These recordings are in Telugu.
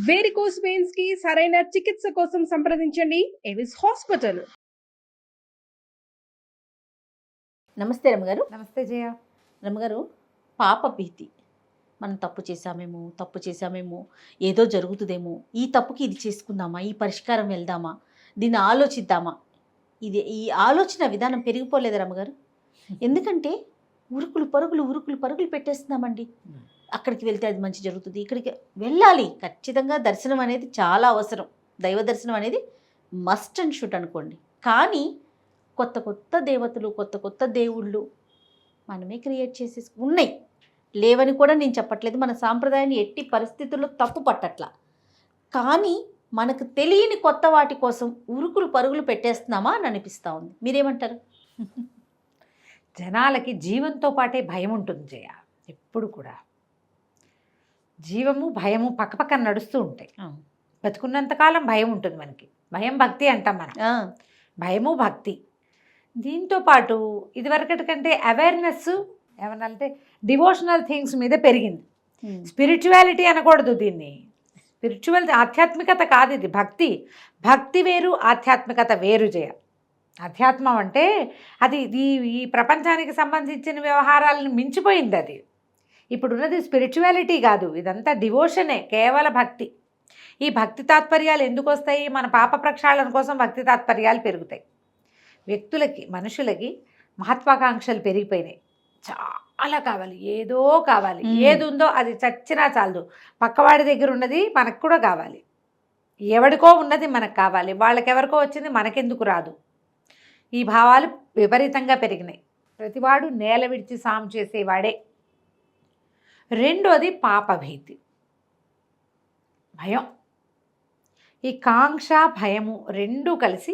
వేరికోస్ వెయిన్స్ కి సరైన చికిత్స కోసం సంప్రదించండి ఎవిస్ హాస్పిటల్. నమస్తే రమ్మగారు. నమస్తే జయ. రమ్మగారు, పాప భీతి, మనం తప్పు చేశామేమో, ఏదో జరుగుతుందేమో, ఈ తప్పుకి ఇది చేసుకుందామా, ఈ పరిష్కారం వెళ్దామా, దీన్ని ఆలోచిద్దామా, ఈ ఆలోచన విధానం పెరిగిపోలేదు రమ్మగారు. ఎందుకంటే ఉరుకులు పరుగులు పెట్టేస్తున్నామండి. అక్కడికి వెళ్తే అది మంచి జరుగుతుంది, ఇక్కడికి వెళ్ళాలి. ఖచ్చితంగా దర్శనం అనేది చాలా అవసరం, దైవ దర్శనం అనేది మస్ట్ అండ్ షుడ్ అనుకోండి. కానీ కొత్త దేవతలు, కొత్త దేవుళ్ళు మనమే క్రియేట్ చేసేసి ఉన్నాయి. లేవని కూడా నేను చెప్పట్లేదు, మన సాంప్రదాయాన్ని ఎట్టి పరిస్థితుల్లో తప్పు పట్టట్లా. కానీ మనకు తెలియని కొత్త వాటి కోసం ఉరుకులు పరుగులు పెట్టేస్తున్నామా అని అనిపిస్తూ ఉంది. మీరేమంటారు? జనాలకి జీవంతో పాటే భయం ఉంటుంది జయ. ఎప్పుడు కూడా జీవము భయము పక్కపక్కన నడుస్తూ ఉంటాయి. బతుకున్నంతకాలం భయం ఉంటుంది మనకి. భయం భక్తి అంటాం మనం. భయము భక్తి. దీంతో పాటు ఇదివరకటి కంటే అవేర్నెస్ ఏమన్నాలంటే డివోషనల్ థింగ్స్ మీద పెరిగింది. స్పిరిచువాలిటీ అనకూడదు దీన్ని. స్పిరిచువల్ ఆధ్యాత్మికత కాదు ఇది, భక్తి వేరు, ఆధ్యాత్మికత వేరు జయ. అధ్యాత్మం అంటే అది ఈ ప్రపంచానికి సంబంధించిన వ్యవహారాలను మించిపోయింది. అది ఇప్పుడున్నది స్పిరిచువాలిటీ కాదు, ఇదంతా డివోషనే, కేవల భక్తి. ఈ భక్తి తాత్పర్యాలు ఎందుకు వస్తాయి? మన పాప ప్రక్షాళన కోసం భక్తి తాత్పర్యాలు పెరుగుతాయి. వ్యక్తులకి, మనుషులకి మహత్వాకాంక్షలు పెరిగిపోయినాయి. చాలా కావాలి, ఏదో కావాలి, ఏది ఉందో అది చచ్చినా చాలదు. పక్కవాడి దగ్గర ఉన్నది మనకు కూడా కావాలి, ఎవడికో ఉన్నది మనకు కావాలి, వాళ్ళకెవరికో వచ్చింది మనకెందుకు రాదు. ఈ భావాలు విపరీతంగా పెరిగినాయి. ప్రతివాడు నేల విడిచి సాము చేసేవాడే. రెండోది పాపభీతి, భయం. ఈ కాంక్ష భయము రెండూ కలిసి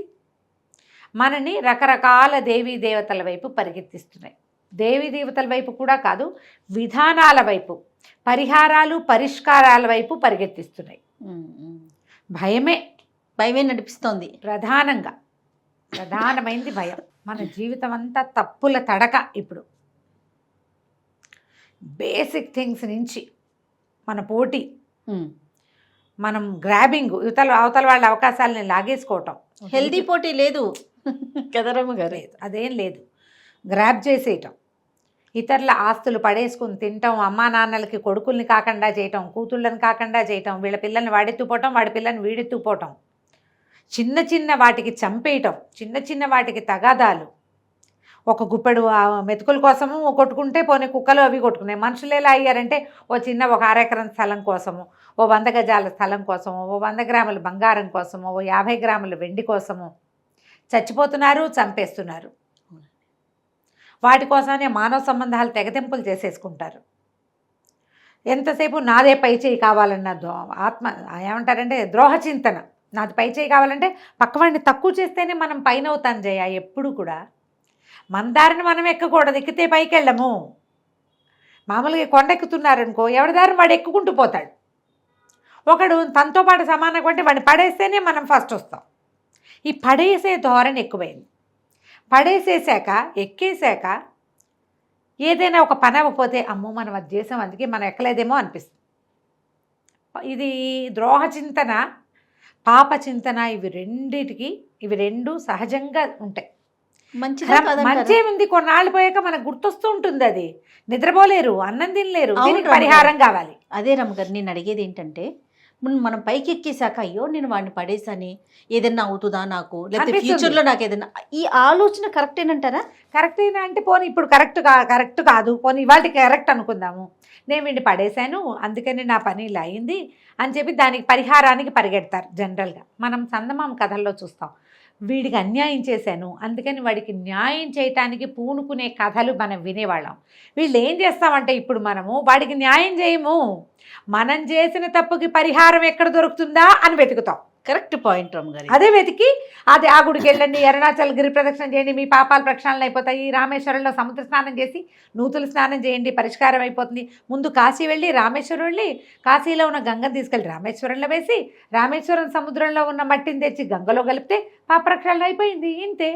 మనని రకరకాల దేవీ దేవతల వైపు పరిగెత్తిస్తున్నాయి. దేవీ దేవతల వైపు కూడా కాదు, విధానాల వైపు, పరిహారాలు పరిష్కారాల వైపు పరిగెత్తిస్తున్నాయి. భయమే నడిపిస్తోంది. ప్రధానమైంది భయం. మన జీవితం అంతా తప్పుల తడక. ఇప్పుడు బేసిక్ థింగ్స్ నుంచి మన పోటీ, మనం గ్రాబింగ్, అవతల వాళ్ళ అవకాశాలని లాగేసుకోవటం. హెల్దీ పోటీ లేదు కదరమ్మ గారు. అదేం లేదు. గ్రాబ్ చేసేయటం, ఇతరుల ఆస్తులు పడేసుకుని తినటం, అమ్మా నాన్నలకి కొడుకుల్ని కాకుండా చేయటం, కూతుళ్ళని కాకుండా చేయటం, వీళ్ళ పిల్లల్ని వాడెత్తుపోవటం, వాడి పిల్లల్ని వీడెత్తుపోవటం, చిన్న వాటికి చంపేయటం, చిన్న వాటికి తగాదాలు. ఒక గుప్పెడు మెతుకుల కోసము కొట్టుకుంటే పోనీ కుక్కలు అవి కొట్టుకున్నాయి. మనుషులు ఎలా అయ్యారంటే ఒక 1/2 ఎకరం స్థలం కోసము, 100 గజాల స్థలం కోసము, 100 గ్రాముల బంగారం కోసము, 50 గ్రాముల వెండి కోసము చచ్చిపోతున్నారు, చంపేస్తున్నారు. వాటి కోసమే మానవ సంబంధాలు తెగతింపులు చేసేసుకుంటారు. ఎంతసేపు నాదే పై చేయి కావాలన్న ఆత్మ ఏమంటారంటే ద్రోహచింతన. నాది పై చేయి కావాలంటే పక్కవాడిని తక్కువ చేస్తేనే మనం పైన అవుతాం జయ. ఎప్పుడు కూడా మన దారిని మనం ఎక్కకూడదు, ఎక్కితే పైకి వెళ్ళము. మామూలుగా కొండెక్కుతున్నారనుకో, ఎవరి దారిని వాడు ఎక్కుకుంటూ పోతాడు. ఒకడు తనతో పాటు సమానంగా అంటే వాడిని పడేస్తేనే మనం ఫస్ట్ వస్తాం. ఈ పడేసే ధోరణి ఎక్కువైంది. పడేసేసాక ఎక్కేసాక ఏదైనా ఒక పని అవ్వకపోతే అమ్మో మనం అది చేసాం అందుకే మనం ఎక్కలేదేమో అనిపిస్తుంది. ఇది ద్రోహ చింతన, పాప చింతన. ఇవి రెండు సహజంగా ఉంటాయి. మంచి ఉంది. కొన్నాళ్ళు పోయాక మనకు గుర్తొస్తూ ఉంటుంది. అది నిద్రపోలేరు, అన్నం తినలేరు, పరిహారం కావాలి. అదే రమ్మగారు, నేను అడిగేది ఏంటంటే మనం పైకి ఎక్కేసాక అయ్యో నేను వాడిని పడేసాని, ఏదన్నా అవుతుందా నాకు, లేకపోతే ఫ్యూచర్లో నాకు ఏదన్నా, ఈ ఆలోచన కరెక్టేనంటారా? కరెక్టేనా అంటే పోనీ ఇప్పుడు కరెక్ట్ కాదు, పోనీ ఇవాళకి కరెక్ట్ అనుకుందాము. నేను వీడిని పడేశాను అందుకని నా పని ఇలా అయింది అని చెప్పి దానికి పరిహారానికి పరిగెడతారు. జనరల్గా మనం చందమామ కథల్లో చూస్తాం. వీడికి అన్యాయం చేశాను అందుకని వాడికి న్యాయం చేయటానికి పూనుకునే కథలు మనం వినేవాళ్ళం. వీళ్ళు ఏం చేస్తామంటే ఇప్పుడు మనము వాడికి న్యాయం చేయము, మనం చేసిన తప్పుకి పరిహారం ఎక్కడ దొరుకుతుందా అని వెతుకుతాం. కరెక్ట్ పాయింట్ రమ్మగారు. అదే వెతికి అది ఆ గుడికి వెళ్ళండి, అరుణాచల్ గిరి ప్రదక్షిణ చేయండి, మీ పాపాలు ప్రక్షాళన అయిపోతాయి. రామేశ్వరంలో సముద్ర స్నానం చేసి నూతులు స్నానం చేయండి, పరిష్కారం అయిపోతుంది. ముందు కాశీ వెళ్ళి రామేశ్వరం వెళ్ళి కాశీలో ఉన్న గంగను తీసుకెళ్ళి రామేశ్వరంలో వేసి రామేశ్వరం సముద్రంలో ఉన్న మట్టిని తెచ్చి గంగలో కలిపితే పాప ప్రక్షాళన అయిపోయింది. ఇంతే.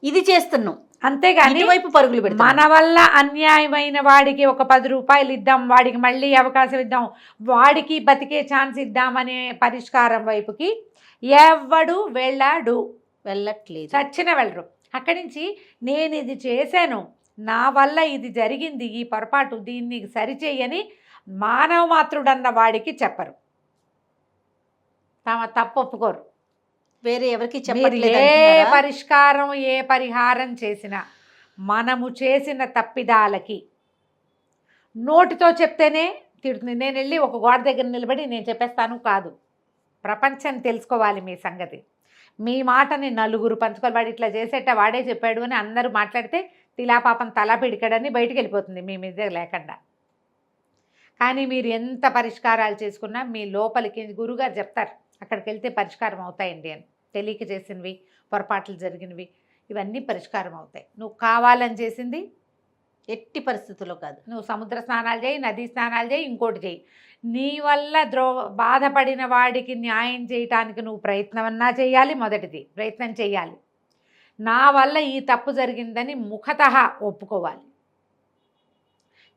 ఇది చేస్తున్నాం. అంతేగాని ఇటువైపు పరుగులు పెడతాం. మన వల్ల అన్యాయమైన వాడికి ఒక 10 రూపాయలు ఇద్దాం, వాడికి మళ్ళీ అవకాశం ఇద్దాం, వాడికి బతికే ఛాన్స్ ఇద్దామనే పరిష్కారం వైపుకి ఎవడు వెళ్ళట్లేదు. చచ్చిన వెళ్ళరు. అక్కడి నుంచి నేను ఇది చేశాను, నా వల్ల ఇది జరిగింది, ఈ పొరపాటు, దీన్ని సరిచేయని మానవ మాతృడన్న వాడికి చెప్పరు, తమ తప్పు ఒప్పుకోరు. వేరే ఎవరికి మీరు చెప్పట్లేదు ఏ అంటున్నారా? పరిష్కారం ఏ పరిహారం చేసినా మనము చేసిన తప్పిదాలకి నోటితో చెప్తేనే తిడుతుంది. నేను వెళ్ళి ఒక గోడ దగ్గర నిలబడి నేను చెప్పేస్తాను కాదు, ప్రపంచం తెలుసుకోవాలి మీ సంగతి. మీ మాటని నలుగురు పంచుకోవాలి. వాడు ఇట్లా చేసేట వాడే చెప్పాడు అని అందరూ మాట్లాడితే తిలాపాపం తలా పిడికడని బయటికి వెళ్ళిపోతుంది మీ మీద లేకుండా. కానీ మీరు ఎంత పరిష్కారాలు చేసుకున్నా మీ లోపలికి గురుగారు చెప్తారు అక్కడికి వెళ్తే పరిష్కారం అవుతాయండి అని. తెలియక చేసినవి, పొరపాట్లు జరిగినవి ఇవన్నీ పరిష్కారం అవుతాయి. నువ్వు కావాలని చేసింది ఎట్టి పరిస్థితుల్లో కాదు. నువ్వు సముద్ర స్నానాలు చేయి, నదీ స్నానాలు చేయి, ఇంకోటి చేయి, నీ వల్ల బాధపడిన వాడికి న్యాయం చేయటానికి నువ్వు ప్రయత్నమన్నా చేయాలి. మొదటిది ప్రయత్నం చేయాలి. నా వల్ల ఈ తప్పు జరిగిందని ముఖతః ఒప్పుకోవాలి.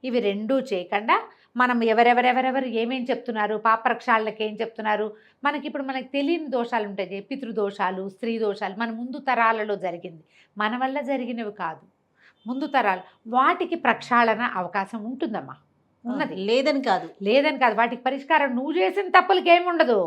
ఇవి రెండూ చేయకుండా మనం ఎవరెవరెవరెవరు ఏమేం చెప్తున్నారు, పాపరక్షాలకి ఏం చెప్తున్నారు, మనకి తెలియని దోషాలు ఉంటాయి, పితృదోషాలు, స్త్రీ దోషాలు, మన ముందు తరాలలో జరిగింది, మన వల్ల జరిగినవి కాదు, ముందు తరాలు, వాటికి ప్రక్షాళన అవకాశం ఉంటుందమ్మా. ఉన్నది, లేదని కాదు. వాటికి పరిష్కారం నువ్వు చేసిన తప్పులకి ఏముండదు.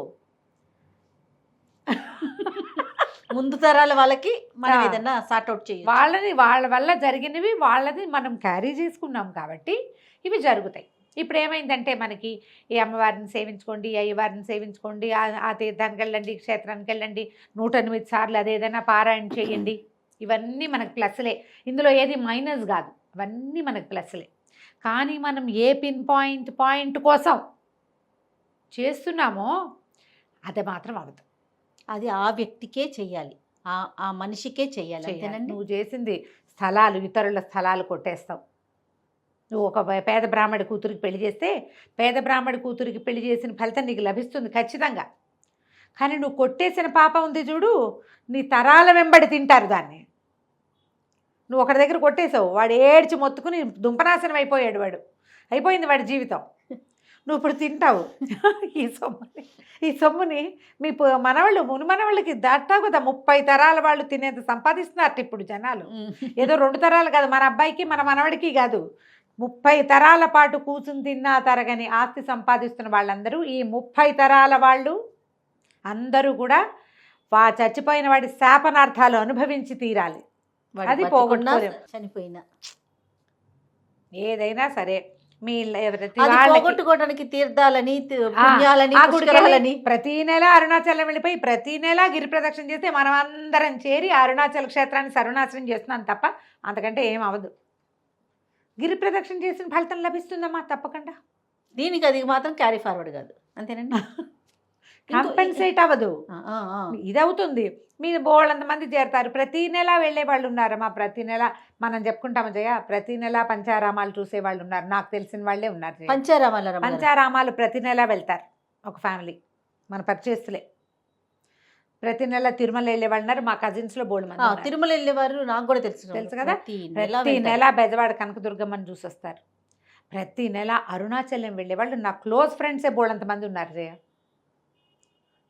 ముందు తరాల వాళ్ళకి మనం ఏదన్నా సార్ట్అవుట్ చేయాలి. వాళ్ళ వల్ల జరిగినవి వాళ్ళది మనం క్యారీ చేసుకున్నాం కాబట్టి ఇవి జరుగుతాయి. ఇప్పుడు ఏమైందంటే మనకి ఈ అమ్మవారిని సేవించుకోండి, అయ్యవారిని సేవించుకోండి, ఆ తీర్థానికి వెళ్ళండి, క్షేత్రానికి వెళ్ళండి, 108 సార్లు అదేదైనా పారాయణ చేయండి, ఇవన్నీ మనకు ప్లస్లే. ఇందులో ఏది మైనస్ కాదు, అవన్నీ మనకు ప్లస్లే. కానీ మనం ఏ పాయింట్ కోసం చేస్తున్నామో అది మాత్రం అవ్వదు. అది ఆ వ్యక్తికే చెయ్యాలి, ఆ మనిషికే చెయ్యాలి. అంతేనండి. నువ్వు చేసింది స్థలాలు, ఇతరుల స్థలాలు కొట్టేస్తావు. నువ్వు ఒక పేద బ్రాహ్మడి కూతురికి పెళ్లి చేస్తే పేద బ్రాహ్మడి కూతురికి పెళ్లి చేసిన ఫలితం నీకు లభిస్తుంది ఖచ్చితంగా. కానీ నువ్వు కొట్టేసిన పాప ఉంది చూడు, నీ తరాల వెంబడి తింటారు దాన్ని. నువ్వు ఒకరి దగ్గర కొట్టేసావు, వాడు ఏడ్చి మొత్తుకుని దుంపనాశనం అయిపోయాడు, అయిపోయింది వాడి జీవితం. నువ్వు ఇప్పుడు తింటావు ఈ సొమ్ముని మీ మనవాళ్ళు మునిమనవాళ్ళకి దాటా కదా 30 తరాల వాళ్ళు తినేది సంపాదిస్తున్నారు ఇప్పుడు జనాలు. ఏదో 2 తరాలు కాదు, మన అబ్బాయికి మన మనవడికి కాదు, 30 తరాల పాటు కూర్చుని తిన్నా తరగని ఆస్తి సంపాదిస్తున్న వాళ్ళందరూ ఈ 30 తరాల వాళ్ళు అందరూ కూడా చచ్చిపోయిన వాడి శాపనార్థాలు అనుభవించి తీరాలి. అది పోగొట్టుకోలేం. చనిపోయినా ఏదైనా సరే మీ పోగొట్టుకోవడానికి తీర్థాలని, పుణ్యాలని, పుష్కరాలని ప్రతి నెల అరుణాచలం వెళ్ళిపోయి ప్రతి నెల గిరి ప్రదక్షిణ చేస్తే మనం అందరం చేరి అరుణాచల క్షేత్రాన్ని సర్వనాశనం చేస్తున్నాం తప్ప అంతకంటే ఏం అవ్వదు. గిరి ప్రదక్షిణ చేసిన ఫలితం లభిస్తుందమ్మా తప్పకుండా. దీనికి అది మాత్రం క్యారీ ఫార్వర్డ్ కాదు, అంతేనండి. కాంపెన్సేట్ అవ్వదు, ఇది అవుతుంది. మీరు బోళ్ళంతమంది చేరతారు, ప్రతి నెల వెళ్ళే వాళ్ళు ఉన్నారమ్మా. ప్రతి నెల మనం చెప్పుకుంటాము జయ, ప్రతి నెల పంచారామాలు చూసే వాళ్ళు ఉన్నారు, నాకు తెలిసిన వాళ్ళే ఉన్నారు. పంచారామాలు ప్రతి నెల వెళ్తారు ఒక ఫ్యామిలీ, మన పరిచయస్తులే. ప్రతి నెల తిరుమల వెళ్ళే వాళ్ళు ఉన్నారు, మా కజిన్స్లో బోల్డ్ మంది. తిరుమల వెళ్ళేవారు నాకు కూడా తెలుసు కదా. ప్రతి నెల బెజవాడ కనకదుర్గమ్మని చూసొస్తారు. ప్రతి నెల అరుణాచలం వెళ్ళేవాళ్ళు నా క్లోజ్ ఫ్రెండ్సే బోళ్ళంతమంది ఉన్నారు జయ.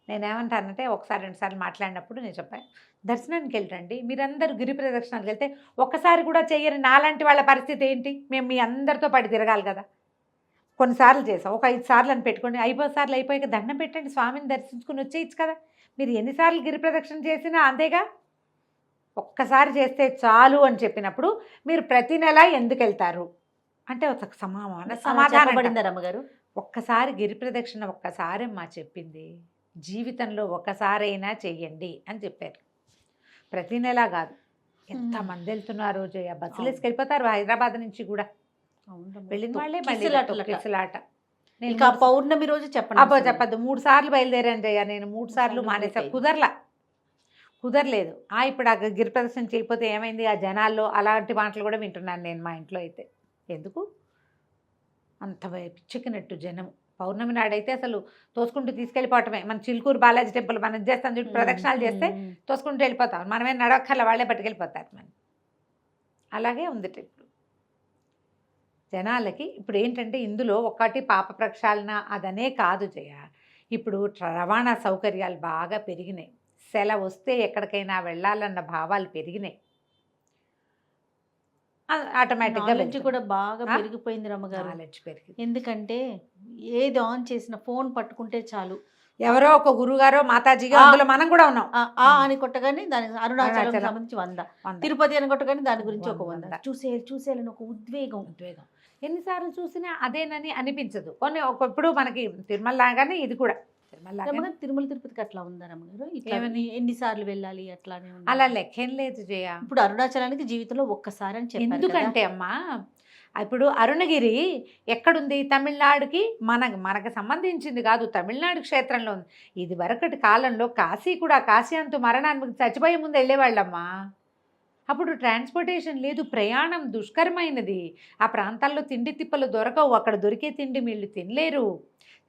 నేనేమంటానంటే ఒకసారి 2 సార్లు మాట్లాడినప్పుడు నేను చెప్పాను, దర్శనానికి వెళ్ళండి, మీరందరూ గిరి ప్రదక్షిణానికి వెళ్తే ఒక్కసారి కూడా చెయ్యని నాలాంటి వాళ్ళ పరిస్థితి ఏంటి? మేము మీ అందరితో పడి తిరగాలి కదా. కొన్నిసార్లు చేసాం, ఒక 5 సార్లు అని పెట్టుకోండి, 5 సార్లు అయిపోయాక దండం పెట్టండి, స్వామిని దర్శించుకుని వచ్చేయచ్చు కదా. మీరు ఎన్నిసార్లు గిరి ప్రదక్షిణ చేసినా అంతేగా, ఒక్కసారి చేస్తే చాలు అని చెప్పినప్పుడు మీరు ప్రతి నెల ఎందుకు వెళ్తారు అంటే ఒక సమాధానం పడిందా రమ్మగారు? ఒక్కసారి గిరి ప్రదక్షిణ ఒక్కసారి మా చెప్పింది, జీవితంలో ఒకసారైనా చెయ్యండి అని చెప్పారు. ప్రతి నెల కాదు, ఎంతమంది వెళ్తున్నారు జయ, బస్సులు వేసుకెళ్ళిపోతారు హైదరాబాద్ నుంచి కూడా. వెళ్ళిన వాళ్ళే కిసలాట. నేను పౌర్ణమి రోజు చెప్పద్దు, 3 సార్లు బయలుదేరాను జయ, నేను 3 సార్లు మానేసా, కుదరలేదు. ఇప్పుడు ఆ గిరి ప్రదర్శన చేయకపోతే ఏమైంది, ఆ జనాల్లో అలాంటి మాటలు కూడా వింటున్నాను నేను మా ఇంట్లో. అయితే ఎందుకు అంత పిచ్చెక్కినట్టు జనం. పౌర్ణమి నాడైతే అసలు తోసుకుంటూ తీసుకెళ్ళిపోవటమే. మన చిలుకూరు బాలాజీ టెంపుల్ మనం చేస్తాం చూడు, ప్రదక్షిణాలు చేస్తే తోసుకుంటూ వెళ్ళిపోతాం, మనమే నడవక్కర్ల, వాళ్ళే పట్టుకెళ్ళిపోతారు. మనం అలాగే ఉంది ఇప్పుడు జనాలకి. ఇప్పుడు ఏంటంటే ఇందులో ఒకటి పాప ప్రక్షాళన అదనే కాదు జయ, ఇప్పుడు రవాణా సౌకర్యాలు బాగా పెరిగినాయి, సెలవు వస్తే ఎక్కడికైనా వెళ్ళాలన్న భావాలు పెరిగినాయి, ఆటోమేటిక్గా నాలెడ్జ్ కూడా బాగా పెరిగిపోయింది రమ్మగారు. నాలెడ్జ్ పెరిగింది. ఎందుకంటే ఏది ఆన్ చేసిన ఫోన్ పట్టుకుంటే చాలు, ఎవరో ఒక గురుగారో మాతాజీగా అందులో మనం కూడా ఉన్నాం. అని కొట్టగానే దానికి అరుణాచలం అరుణాచలం. సంబంధించి 100, తిరుపతి అని కొట్టగానే దాని గురించి ఒక 100, చూసేయాలని ఒక ఉద్వేగం. ఎన్నిసార్లు చూసినా అదేనని అనిపించదు. కొన్ని ఒకప్పుడు మనకి తిరుమల లాగానే ఇది కూడా తిరుమల లాగానే. రమ్మగారు, తిరుమల తిరుపతికి అట్లా ఉందా రమ్మగారు? ఇట్లా ఎన్నిసార్లు వెళ్ళాలి అట్లానే ఉంది? అలా లెక్కేం లేదు జయ. ఇప్పుడు అరుణాచలానికి జీవితంలో ఒక్కసారి అని చెప్పారు కదా. ఎందుకంటే అమ్మా ఇప్పుడు అరుణగిరి ఎక్కడుంది? తమిళనాడుకి మనకు సంబంధించింది కాదు, తమిళనాడు క్షేత్రంలో ఉంది. ఇది వరకటి కాలంలో కాశీ కూడా, కాశీ అంటూ మరణానికి చచ్చిపోయే ముందు వెళ్ళేవాళ్ళమ్మా. అప్పుడు ట్రాన్స్పోర్టేషన్ లేదు, ప్రయాణం దుష్కరమైనది, ఆ ప్రాంతాల్లో తిండి తిప్పలు దొరకవు, అక్కడ దొరికే తిండి వీళ్ళు తినలేరు,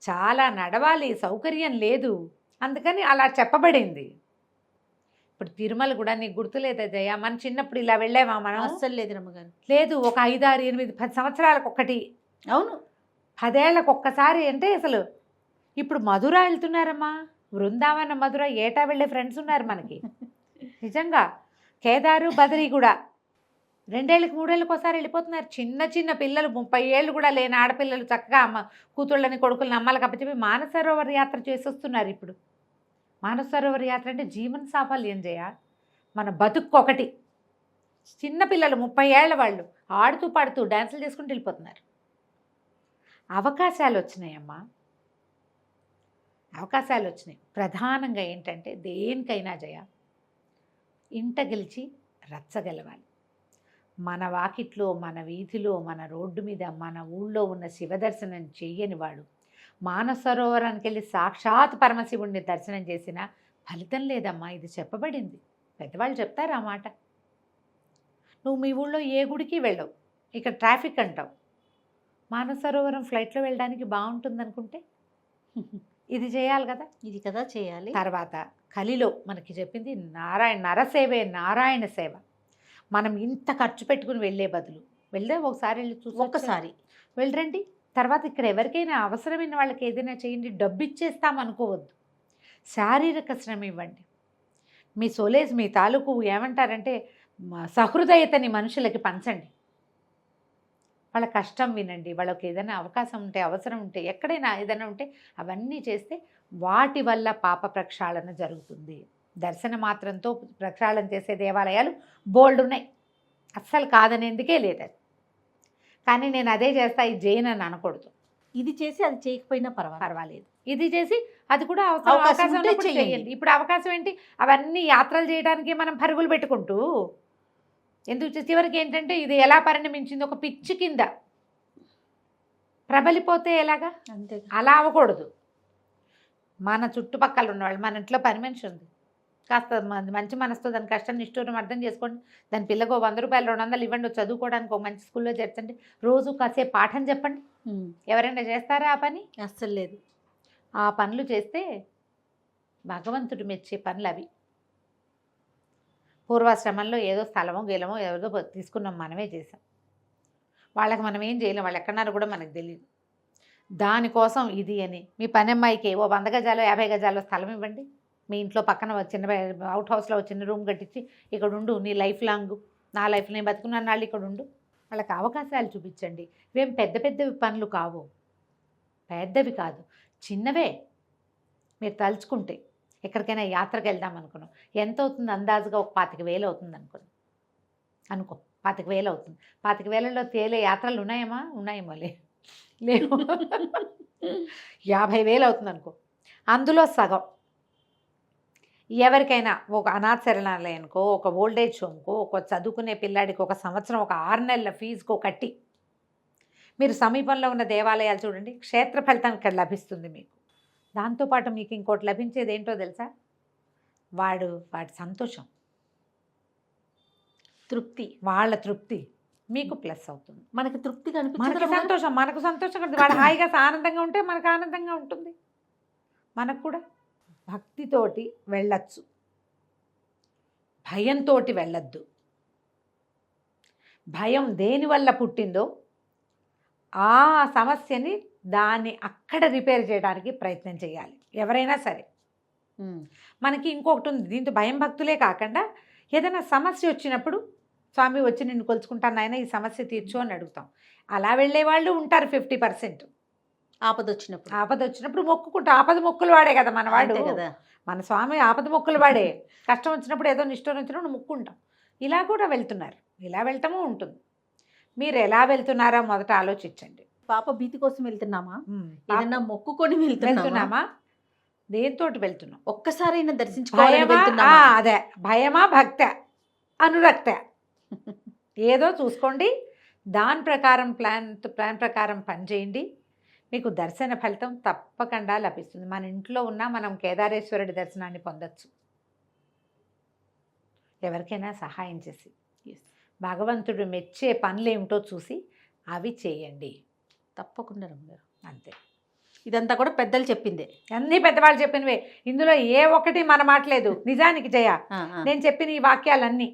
చాలా నడవాలి, సౌకర్యం లేదు, అందుకని అలా చెప్పబడింది. ఇప్పుడు తిరుమల కూడా నీకు గుర్తులేదా జయ? మన చిన్నప్పుడు ఇలా వెళ్ళామా మనం? అస్సలు లేదు రమ్మగారు. లేదు, ఒక 5, 6, 8, 10 సంవత్సరాలకు ఒకటి, అవును 10 ఏళ్లకు ఒక్కసారి. అంటే అసలు ఇప్పుడు మధుర వెళ్తున్నారమ్మా, బృందావన మధుర ఏటా వెళ్ళే ఫ్రెండ్స్ ఉన్నారు మనకి నిజంగా. కేదారు బదరి కూడా 2 ఏళ్ళకి 3 ఏళ్ళకి ఒకసారి వెళ్ళిపోతున్నారు. చిన్న చిన్న పిల్లలు, 30 ఏళ్ళు కూడా లేని ఆడపిల్లలు చక్కగా అమ్మ కూతుళ్ళని కొడుకులని అమ్మలకు అప్పచెప్పి మానసరోవర్ యాత్ర చేసి వస్తున్నారు. ఇప్పుడు మానసరోవర్ యాత్ర అంటే జీవన సాఫల్యం జయ, మన బతుక్కొకటి. చిన్నపిల్లలు 30 ఏళ్ల వాళ్ళు ఆడుతూ పాడుతూ డ్యాన్సులు చేసుకుంటూ వెళ్ళిపోతున్నారు. అవకాశాలు వచ్చినాయమ్మా, అవకాశాలు వచ్చినాయి. ప్రధానంగా ఏంటంటే దేనికైనా జయ, ఇంట గెలిచి రచ్చగలవాలి. మన వాకిట్లో, మన వీధిలో, మన రోడ్డు మీద, మన ఊళ్ళో ఉన్న శివదర్శనం చెయ్యని వాడు మానసరోవరానికి వెళ్ళి సాక్షాత్ పరమశివుడిని దర్శనం చేసిన ఫలితం లేదమ్మా. ఇది చెప్పబడింది, పెద్దవాళ్ళు చెప్తారు ఆ మాట. నువ్వు మీ ఊళ్ళో ఏ గుడికి వెళ్ళవు, ఇక్కడ ట్రాఫిక్ అంటావు, మానసరోవరం ఫ్లైట్లో వెళ్ళడానికి బాగుంటుంది అనుకుంటే ఇది చేయాలి కదా, ఇది కదా చేయాలి. తర్వాత కలిలో మనకి చెప్పింది నరసేవే నారాయణ సేవ. మనం ఇంత ఖర్చు పెట్టుకుని వెళ్ళే బదులు వెళ్తే ఒకసారి వెళ్ళి చూసి ఒక్కసారి వెళ్ళరండి. తర్వాత ఇక్కడ ఎవరికైనా అవసరమైన వాళ్ళకి ఏదైనా చేయండి, డబ్బు ఇచ్చేస్తాం అనుకోవద్దు, శారీరక శ్రమ ఇవ్వండి. మీ సోలేజ్, మీ తాలూకు ఏమంటారంటే సహృదయతని మనుషులకి పంచండి. వాళ్ళ కష్టం వినండి, వాళ్ళకి ఏదైనా అవకాశం ఉంటే, అవసరం ఉంటే, ఎక్కడైనా ఏదైనా ఉంటే అవన్నీ చేస్తే వాటి వల్ల పాప ప్రక్షాళన జరుగుతుంది. దర్శన మాత్రంతో ప్రక్షాళన చేసే దేవాలయాలు బోల్డ్ ఉన్నాయి, అస్సలు కాదనేందుకే లేదు. కానీ నేను అదే చేస్తా, ఇది చేయను అని అనకూడదు. ఇది చేసి అది చేయకపోయినా పర్వాలేదు, ఇది చేసి అది కూడా అవకాశం ఉంటే చేయండి. ఇప్పుడు అవకాశం ఏంటి? అవన్నీ యాత్రలు చేయడానికి మనం పరుగులు పెట్టుకుంటూ ఎందుకు చివరికి ఏంటంటే ఇది ఎలా పరిణమించింది, ఒక పిచ్చి కింద ప్రబలిపోతే ఎలాగా? అంతే. అలా అవ్వకూడదు. మన చుట్టుపక్కల ఉన్నవాళ్ళు, మన ఇంట్లో పని మనిషి ఉంది, కాస్త మంచి మనసుతో దాని కష్టం నిష్ఠూరం అర్థం చేసుకోండి. దాని పిల్లకు 100 రూపాయలు 200 ఇవ్వండి, చదువుకోవడానికి ఒక మంచి స్కూల్లో చేర్చండి, రోజు కాసేపు పాఠం చెప్పండి. ఎవరైనా చేస్తారా ఆ పని? అస్సలు లేదు. ఆ పనులు చేస్తే భగవంతుడు మెచ్చే పనులు అవి. పూర్వాశ్రమంలో ఏదో స్థలమో గేలమో ఏదో తీసుకున్నాం, మనమే చేసాం. వాళ్ళకి మనం ఏం చేయలేం, వాళ్ళు ఎక్కడన్నారో కూడా మనకు తెలియదు. దానికోసం ఇది అని మీ పని అమ్మాయికి 100 గజాలు 50 గజాలు స్థలం ఇవ్వండి, మీ ఇంట్లో పక్కన చిన్న అవుట్ హౌస్లో చిన్న రూమ్ కట్టించి ఇక్కడ ఉండు, నీ లైఫ్ లాంగ్, నా లైఫ్ నేను బతుకున్నాను నాళ్ళు ఇక్కడ ఉండు. వాళ్ళకి అవకాశాలు చూపించండి. ఇవేం పెద్ద పెద్దవి పనులు కావు, పెద్దవి కాదు, చిన్నవే. మీరు తలుచుకుంటే ఎక్కడికైనా యాత్రకు వెళ్దాం అనుకున్నాం, ఎంత అవుతుంది అందాజుగా? ఒక 25,000 అవుతుంది అనుకో 25,000 అవుతుంది. 25,000లో తేలే యాత్రలు ఉన్నాయేమో లేవు. 50,000 అవుతుంది అనుకో. అందులో సగం ఎవరికైనా ఒక అనాథ శరణాలయానికో, ఒక ఓల్డేజ్ హోమ్కో, ఒక చదువుకునే పిల్లాడికి ఒక సంవత్సరం, ఒక 6 నెలల ఫీజుకో కట్టి మీరు సమీపంలో ఉన్న దేవాలయాలు చూడండి, క్షేత్ర ఫలితం ఇక్కడ లభిస్తుంది మీకు. దాంతోపాటు మీకు ఇంకోటి లభించేది ఏంటో తెలుసా? వాటి సంతోషం, తృప్తి, వాళ్ళ తృప్తి మీకు ప్లస్ అవుతుంది. మనకి తృప్తి మనకు కనిపించదు, సంతోషం, మనకు సంతోషం కలుగుతుంది. వాడు హాయిగా ఆనందంగా ఉంటే మనకు ఆనందంగా ఉంటుంది. మనకు కూడా భక్తితోటి వెళ్ళచ్చు, భయంతో వెళ్ళొద్దు. భయం దేనివల్ల పుట్టిందో ఆ సమస్యని దాన్ని అక్కడ రిపేర్ చేయడానికి ప్రయత్నం చేయాలి ఎవరైనా సరే. మనకి ఇంకొకటి ఉంది, దీంతో భయం భక్తులే కాకుండా ఏదైనా సమస్య వచ్చినప్పుడు స్వామి వచ్చి నిన్ను కొలుచుకుంటాను నాయన ఈ సమస్య తీర్చు అని అడుగుతాం. అలా వెళ్ళే వాళ్ళు ఉంటారు 50%. ఆపద వచ్చినప్పుడు మొక్కుకుంటాం. ఆపద మొక్కులు వాడే కదా మన వాడు, అంతే కదా. మన స్వామి ఆపద మొక్కులు వాడే. కష్టం వచ్చినప్పుడు ఏదో నిష్ఠూరం వచ్చినప్పుడు మొక్కుంటాం. ఇలా కూడా వెళ్తున్నారు, ఇలా వెళ్తాము ఉంటుంది. మీరు ఎలా వెళ్తున్నారా మొదట ఆలోచించండి. పాప భీతి కోసం వెళ్తున్నామా, ఏదన్నా మొక్కుకొని వెళ్తున్నామా, దేంతో వెళ్తున్నాం? ఒక్కసారైనా దర్శించుకోవాలని భయమా? వెళ్తున్నామా? అదే భయమా, భక్త, అనురక్త, ఏదో చూసుకోండి. దాని ప్రకారం ప్లాన్ ప్రకారం పనిచేయండి. మీకు దర్శన ఫలితం తప్పకుండా లభిస్తుంది. మన ఇంట్లో ఉన్న మనం కేదారేశ్వరుడి దర్శనాన్ని పొందొచ్చు. ఎవరికైనా సహాయం చేసి భగవంతుడు మెచ్చే పనులు ఏమిటో చూసి అవి చేయండి. తప్పకుండా రమ్మగారు. అంతే. ఇదంతా కూడా పెద్దలు చెప్పిందే, అన్నీ పెద్దవాళ్ళు చెప్పినవే. ఇందులో ఏ ఒక్కటి మన మాట్లేదు. నిజానికి జయ, నేను చెప్పిన ఈ వాక్యాలన్నీ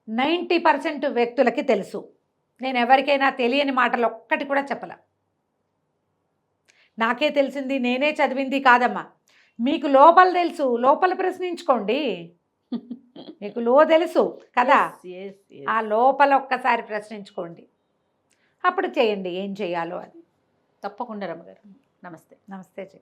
90% వ్యక్తులకి తెలుసు. నేను ఎవరికైనా తెలియని మాటలు ఒక్కటి కూడా చెప్పలే. నాకే తెలిసింది, నేనే చదివింది కాదమ్మా. మీకు లోపల తెలుసు, లోపల ప్రశ్నించుకోండి. మీకు తెలుసు కదా, ఆ లోపల ఒక్కసారి ప్రశ్నించుకోండి. అప్పుడు చేయండి ఏం చేయాలో అది. తప్పకుండా రమ్మగారు. నమస్తే. నమస్తే జయ.